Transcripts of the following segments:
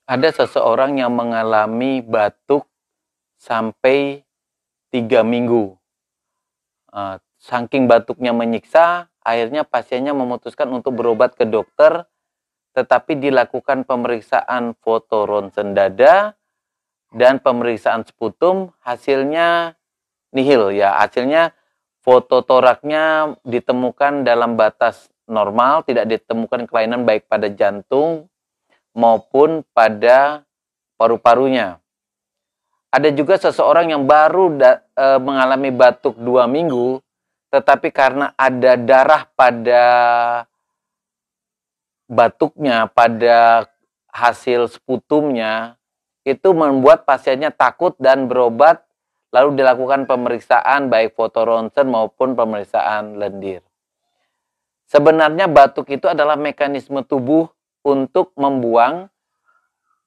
Ada seseorang yang mengalami batuk sampai 3 minggu. Saking batuknya menyiksa, akhirnya pasiennya memutuskan untuk berobat ke dokter, tetapi dilakukan pemeriksaan foto ronsen dada dan pemeriksaan sputum, hasilnya nihil ya. Hasilnya foto toraknya ditemukan dalam batas normal, tidak ditemukan kelainan baik pada jantung maupun pada paru-parunya. Ada juga seseorang yang baru mengalami batuk 2 minggu, tetapi karena ada darah pada batuknya, pada hasil sputumnya, itu membuat pasiennya takut dan berobat, lalu dilakukan pemeriksaan baik foto ronsen maupun pemeriksaan lendir. Sebenarnya batuk itu adalah mekanisme tubuh untuk membuang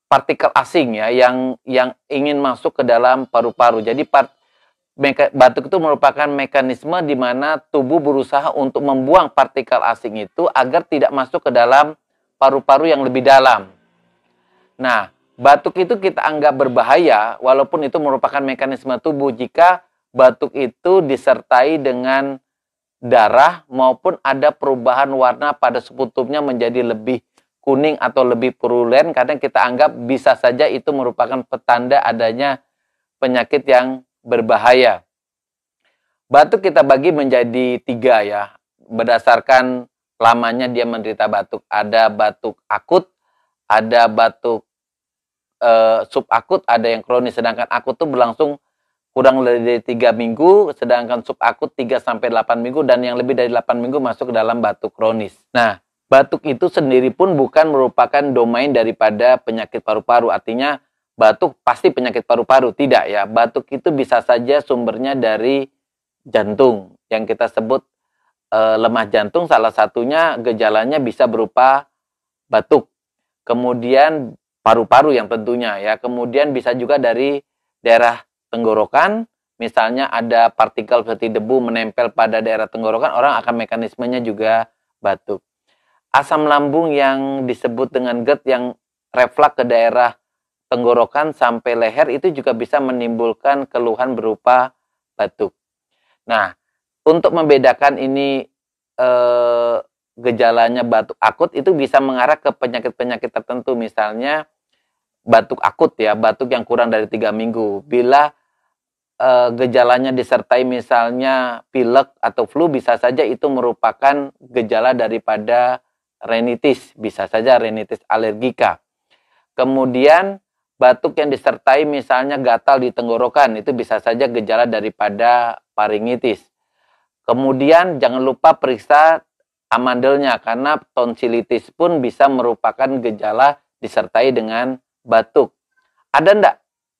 partikel asing ya yang ingin masuk ke dalam paru-paru. Jadi batuk itu merupakan mekanisme di mana tubuh berusaha untuk membuang partikel asing itu agar tidak masuk ke dalam paru-paru yang lebih dalam. Nah, batuk itu kita anggap berbahaya walaupun itu merupakan mekanisme tubuh jika batuk itu disertai dengan darah maupun ada perubahan warna pada sputumnya menjadi lebih kuning atau lebih purulen, karena kita anggap bisa saja itu merupakan petanda adanya penyakit yang berbahaya. Batuk kita bagi menjadi 3 ya, berdasarkan lamanya dia menderita batuk. Ada batuk akut, ada batuk subakut, ada yang kronis. Sedangkan akut itu berlangsung kurang lebih dari 3 minggu, sedangkan subakut 3-8 minggu, dan yang lebih dari 8 minggu masuk ke dalam batuk kronis. Nah, batuk itu sendiri pun bukan merupakan domain daripada penyakit paru-paru. Artinya batuk pasti penyakit paru-paru. Tidak ya, batuk itu bisa saja sumbernya dari jantung. Yang kita sebut lemah jantung, salah satunya gejalanya bisa berupa batuk. Kemudian paru-paru yang tentunya ya. Kemudian bisa juga dari daerah tenggorokan, misalnya ada partikel seperti debu menempel pada daerah tenggorokan, orang akan mekanismenya juga batuk. Asam lambung yang disebut dengan GERD yang refleks ke daerah tenggorokan sampai leher itu juga bisa menimbulkan keluhan berupa batuk. Nah, untuk membedakan ini gejalanya batuk akut itu bisa mengarah ke penyakit-penyakit tertentu, misalnya batuk akut ya, batuk yang kurang dari 3 minggu. Bila gejalanya disertai misalnya pilek atau flu, bisa saja itu merupakan gejala daripada rinitis, bisa saja rinitis alergika. Kemudian batuk yang disertai misalnya gatal di tenggorokan, itu bisa saja gejala daripada faringitis. Kemudian jangan lupa periksa amandelnya, karena tonsilitis pun bisa merupakan gejala disertai dengan batuk. Ada enggak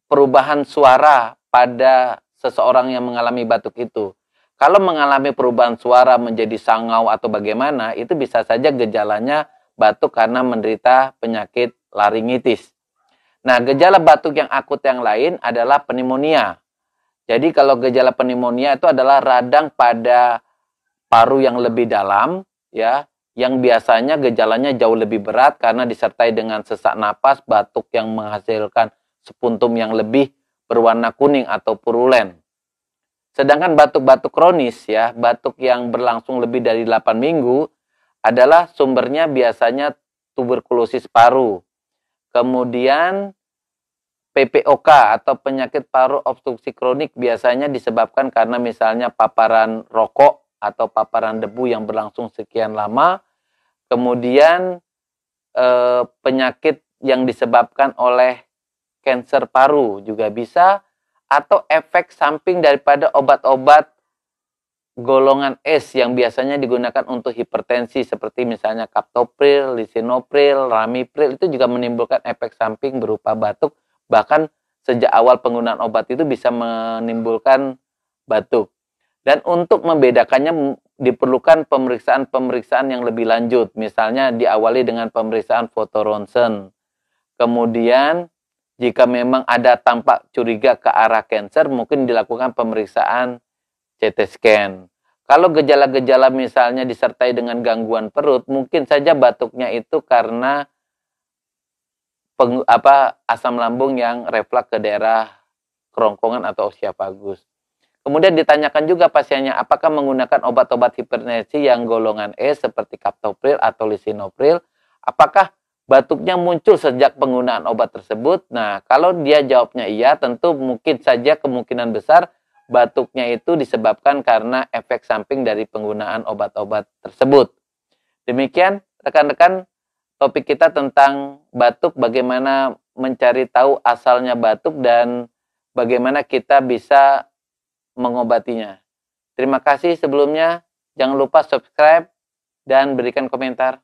perubahan suara pada seseorang yang mengalami batuk itu? Kalau mengalami perubahan suara menjadi sangau atau bagaimana, itu bisa saja gejalanya batuk karena menderita penyakit laringitis. Nah, gejala batuk yang akut yang lain adalah pneumonia. Jadi kalau gejala pneumonia itu adalah radang pada paru yang lebih dalam, ya, yang biasanya gejalanya jauh lebih berat karena disertai dengan sesak napas, batuk yang menghasilkan spuntum yang lebih berwarna kuning atau purulen. Sedangkan batuk-batuk kronis ya, batuk yang berlangsung lebih dari 8 minggu adalah sumbernya biasanya tuberkulosis paru. Kemudian PPOK atau penyakit paru obstruksi kronik biasanya disebabkan karena misalnya paparan rokok atau paparan debu yang berlangsung sekian lama. Kemudian penyakit yang disebabkan oleh kanker paru juga bisa, atau efek samping daripada obat-obat golongan S yang biasanya digunakan untuk hipertensi seperti misalnya captopril, lisinopril, ramipril, itu juga menimbulkan efek samping berupa batuk. Bahkan sejak awal penggunaan obat itu bisa menimbulkan batuk. Dan untuk membedakannya diperlukan pemeriksaan-pemeriksaan yang lebih lanjut. Misalnya diawali dengan pemeriksaan foto ronsen. Kemudian jika memang ada tampak curiga ke arah kanker, mungkin dilakukan pemeriksaan CT scan. Kalau gejala-gejala misalnya disertai dengan gangguan perut, mungkin saja batuknya itu karena asam lambung yang refleks ke daerah kerongkongan atau osiapagus. Kemudian ditanyakan juga pasiennya apakah menggunakan obat-obat hipertensi yang golongan E seperti captopril atau lisinopril. Apakah batuknya muncul sejak penggunaan obat tersebut? Nah, kalau dia jawabnya iya, tentu mungkin saja kemungkinan besar batuknya itu disebabkan karena efek samping dari penggunaan obat-obat tersebut. Demikian rekan-rekan topik kita tentang batuk, bagaimana mencari tahu asalnya batuk dan bagaimana kita bisa mengobatinya. Terima kasih sebelumnya. Jangan lupa subscribe dan berikan komentar.